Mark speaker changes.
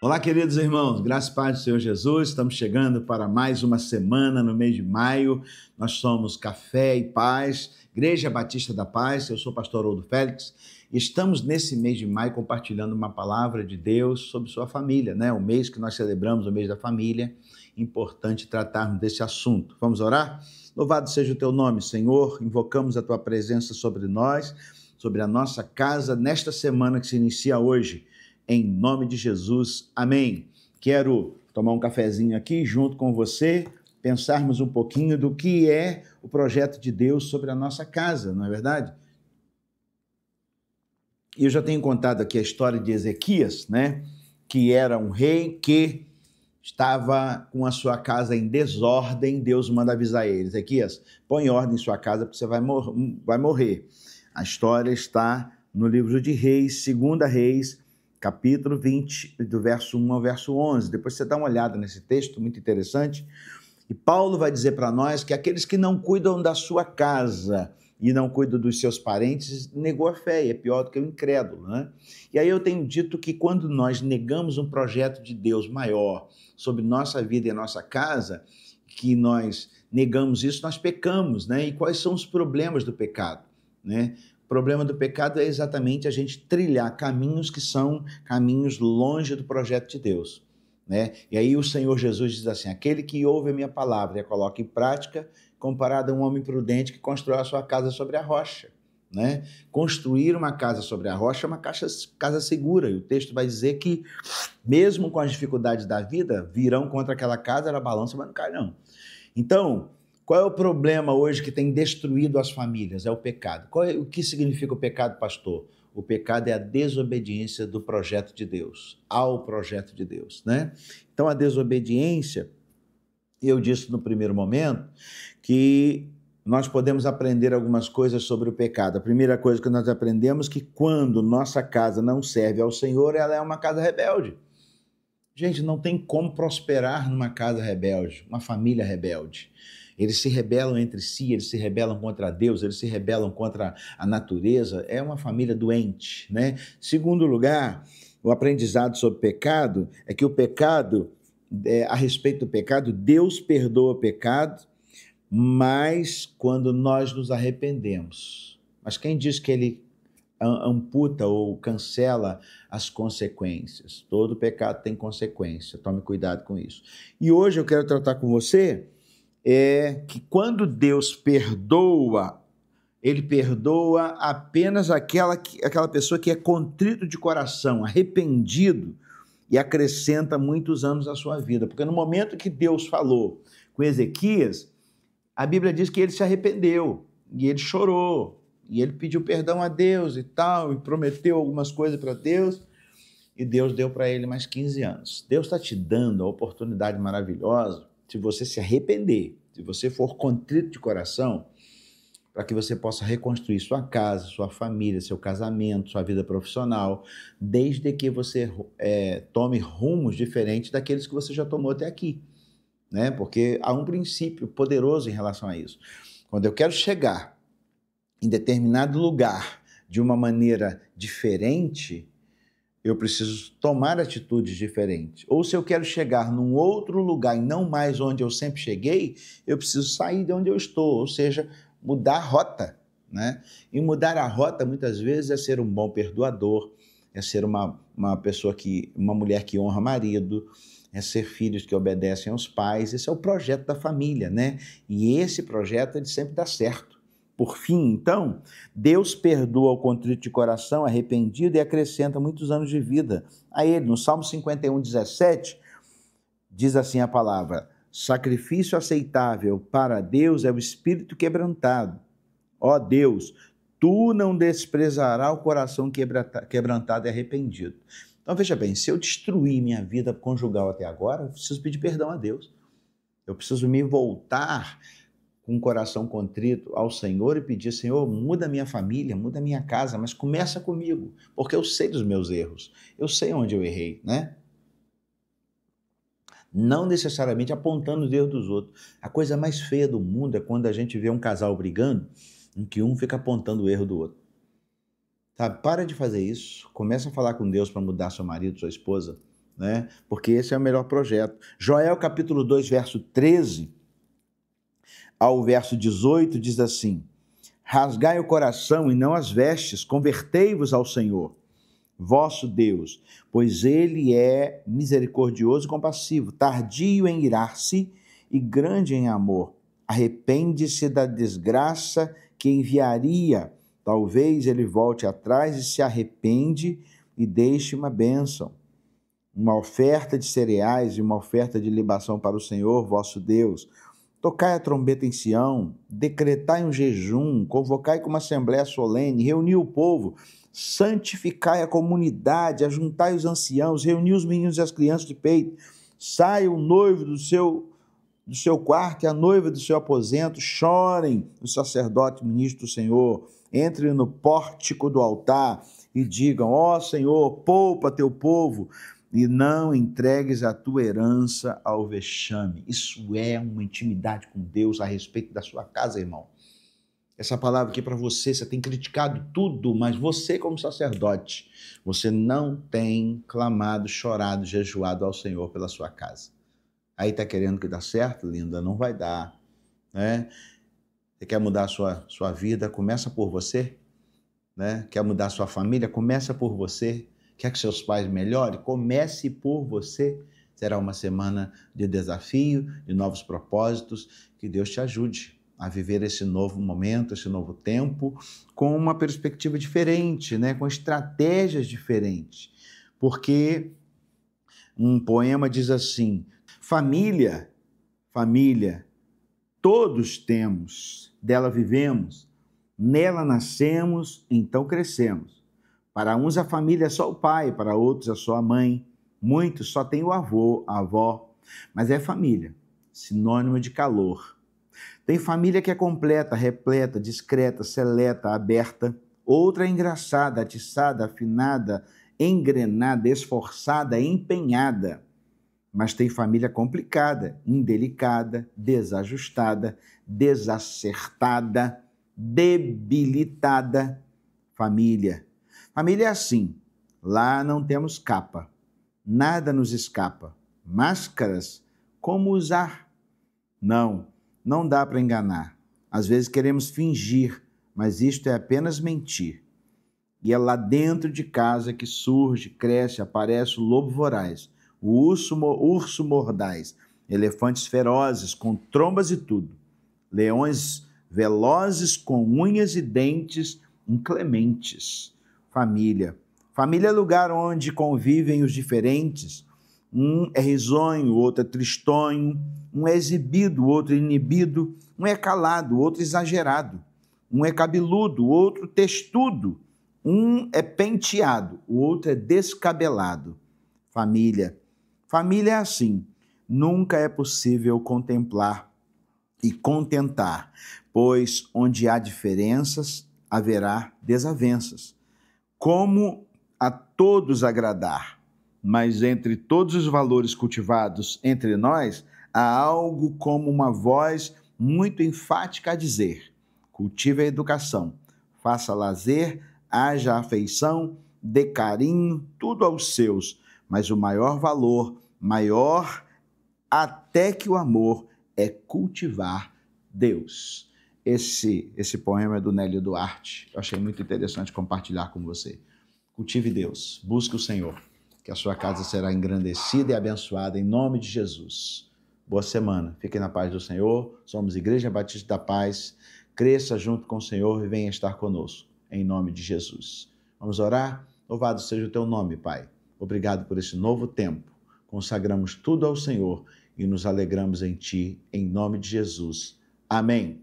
Speaker 1: Olá, queridos irmãos, graça e paz do Senhor Jesus. Estamos chegando para mais uma semana no mês de maio. Nós somos Café e Paz, Igreja Batista da Paz. Eu sou o pastor Haroldo Félix e estamos nesse mês de maio compartilhando uma palavra de Deus sobre sua família, né? O mês que nós celebramos, o mês da família. Importante tratarmos desse assunto. Vamos orar? Louvado seja o teu nome, Senhor. Invocamos a tua presença sobre nós, sobre a nossa casa, nesta semana que se inicia hoje. Em nome de Jesus, amém. Quero tomar um cafezinho aqui junto com você, pensarmos um pouquinho do que é o projeto de Deus sobre a nossa casa, não é verdade? Eu já tenho contado aqui a história de Ezequias, né? Que era um rei que estava com a sua casa em desordem. Deus manda avisar ele: Ezequias, põe ordem em sua casa porque você vai morrer. A história está no livro de Reis, 2 Reis, capítulo 20, do verso 1 ao verso 11. Depois você dá uma olhada nesse texto, muito interessante. E Paulo vai dizer para nós que aqueles que não cuidam da sua casa e não cuidam dos seus parentes, negou a fé, e é pior do que o incrédulo, né? E aí eu tenho dito que quando nós negamos um projeto de Deus maior sobre nossa vida e nossa casa, que nós negamos isso, nós pecamos, né? E quais são os problemas do pecado, né? O problema do pecado é exatamente a gente trilhar caminhos que são caminhos longe do projeto de Deus, né? E aí o Senhor Jesus diz assim: aquele que ouve a minha palavra e a coloca em prática, comparado a um homem prudente que constrói a sua casa sobre a rocha, né? Construir uma casa sobre a rocha é uma casa segura, e o texto vai dizer que mesmo com as dificuldades da vida, virão contra aquela casa, ela balança, mas não cai não. Então, qual é o problema hoje que tem destruído as famílias? É o pecado. O que significa o pecado, pastor? O pecado é a desobediência do projeto de Deus, ao projeto de Deus, né? Então, a desobediência, eu disse no primeiro momento que nós podemos aprender algumas coisas sobre o pecado. A primeira coisa que nós aprendemos é que quando nossa casa não serve ao Senhor, ela é uma casa rebelde. Gente, não tem como prosperar numa casa rebelde, uma família rebelde. Eles se rebelam entre si, eles se rebelam contra Deus, eles se rebelam contra a natureza. É uma família doente, né? Segundo lugar, o aprendizado sobre pecado é que o pecado, a respeito do pecado, Deus perdoa o pecado, mas quando nós nos arrependemos. Mas quem diz que ele amputa ou cancela as consequências? Todo pecado tem consequência, tome cuidado com isso. E hoje eu quero tratar com você que quando Deus perdoa, ele perdoa apenas aquela pessoa que é contrito de coração, arrependido, e acrescenta muitos anos à sua vida. Porque no momento que Deus falou com Ezequias, a Bíblia diz que ele se arrependeu, e ele chorou, e ele pediu perdão a Deus e tal, e prometeu algumas coisas para Deus, e Deus deu para ele mais 15 anos. Deus está te dando a oportunidade maravilhosa, se você se arrepender, se você for contrito de coração, para que você possa reconstruir sua casa, sua família, seu casamento, sua vida profissional, desde que você tome rumos diferentes daqueles que você já tomou até aqui, né? Porque há um princípio poderoso em relação a isso. Quando eu quero chegar em determinado lugar de uma maneira diferente, eu preciso tomar atitudes diferentes. Ou se eu quero chegar num outro lugar e não mais onde eu sempre cheguei, eu preciso sair de onde eu estou, ou seja, mudar a rota, né? E mudar a rota, muitas vezes, é ser um bom perdoador, é ser uma mulher que honra marido, é ser filhos que obedecem aos pais. Esse é o projeto da família, né? E esse projeto, ele sempre dá certo. Por fim, então, Deus perdoa o contrito de coração, arrependido, e acrescenta muitos anos de vida a ele. No Salmo 51:17, diz assim a palavra: sacrifício aceitável para Deus é o espírito quebrantado. Ó Deus, tu não desprezarás o coração quebrantado e arrependido. Então, veja bem, se eu destruir minha vida conjugal até agora, eu preciso pedir perdão a Deus. Eu preciso me voltar com o coração contrito ao Senhor e pedir: Senhor, muda a minha família, muda a minha casa, mas começa comigo, porque eu sei dos meus erros, eu sei onde eu errei, né? Não necessariamente apontando os erros dos outros. A coisa mais feia do mundo é quando a gente vê um casal brigando, em que um fica apontando o erro do outro. Sabe? Para de fazer isso, começa a falar com Deus para mudar seu marido, sua esposa, né? Porque esse é o melhor projeto. Joel capítulo 2, verso 13 ao verso 18 diz assim: rasgai o coração e não as vestes, convertei-vos ao Senhor, vosso Deus, pois ele é misericordioso e compassivo, tardio em irar-se e grande em amor. Arrepende-se da desgraça que enviaria. Talvez ele volte atrás e se arrepende e deixe uma bênção, uma oferta de cereais e uma oferta de libação para o Senhor, vosso Deus. Tocai a trombeta em Sião, decretai um jejum, convocai com uma assembléia solene, reuni o povo, santificai a comunidade, ajuntai os anciãos, reuni os meninos e as crianças de peito, saia o noivo do seu quarto e a noiva do seu aposento, chorem os sacerdotes ministros do Senhor, entrem no pórtico do altar e digam: ó Senhor, poupa teu povo, e não entregues a tua herança ao vexame. Isso é uma intimidade com Deus a respeito da sua casa, irmão. Essa palavra aqui para você, você tem criticado tudo, mas você como sacerdote, você não tem clamado, chorado, jejuado ao Senhor pela sua casa. Aí está querendo que dá certo, linda? Não vai dar, né? Você quer mudar a sua vida? Começa por você, né? Quer mudar a sua família? Começa por você. Quer que seus pais melhorem? Comece por você. Será uma semana de desafio, de novos propósitos. Que Deus te ajude a viver esse novo momento, esse novo tempo, com uma perspectiva diferente, né? Com estratégias diferentes. Porque um poema diz assim: família, todos temos, dela vivemos, nela nascemos, então crescemos. Para uns a família é só o pai, para outros é só a mãe, muitos só têm o avô, a avó, mas é família, sinônimo de calor. Tem família que é completa, repleta, discreta, seleta, aberta, outra é engraçada, atiçada, afinada, engrenada, esforçada, empenhada. Mas tem família complicada, indelicada, desajustada, desacertada, debilitada. Família é assim, lá não temos capa, nada nos escapa. Máscaras, como usar? Não dá para enganar. Às vezes queremos fingir, mas isto é apenas mentir. E é lá dentro de casa que surge, cresce, aparece o lobo voraz, o urso mordaz, elefantes ferozes com trombas e tudo, leões velozes com unhas e dentes inclementes. Família é lugar onde convivem os diferentes. Um é risonho, o outro é tristonho. Um é exibido, o outro é inibido. Um é calado, o outro exagerado. Um é cabeludo, o outro testudo. Um é penteado, o outro é descabelado. Família é assim. Nunca é possível contemplar e contentar, pois onde há diferenças, haverá desavenças. Como a todos agradar, mas entre todos os valores cultivados entre nós, há algo como uma voz muito enfática a dizer: cultive a educação, faça lazer, haja afeição, dê carinho, tudo aos seus, mas o maior valor, maior até que o amor, é cultivar Deus. Esse poema é do Nélio Duarte. Eu achei muito interessante compartilhar com você. Cultive Deus, busque o Senhor, que a sua casa será engrandecida e abençoada em nome de Jesus. Boa semana, fiquem na paz do Senhor. Somos Igreja Batista da Paz. Cresça junto com o Senhor e venha estar conosco, em nome de Jesus. Vamos orar? Louvado seja o teu nome, Pai. Obrigado por esse novo tempo. Consagramos tudo ao Senhor e nos alegramos em Ti, em nome de Jesus. Amém.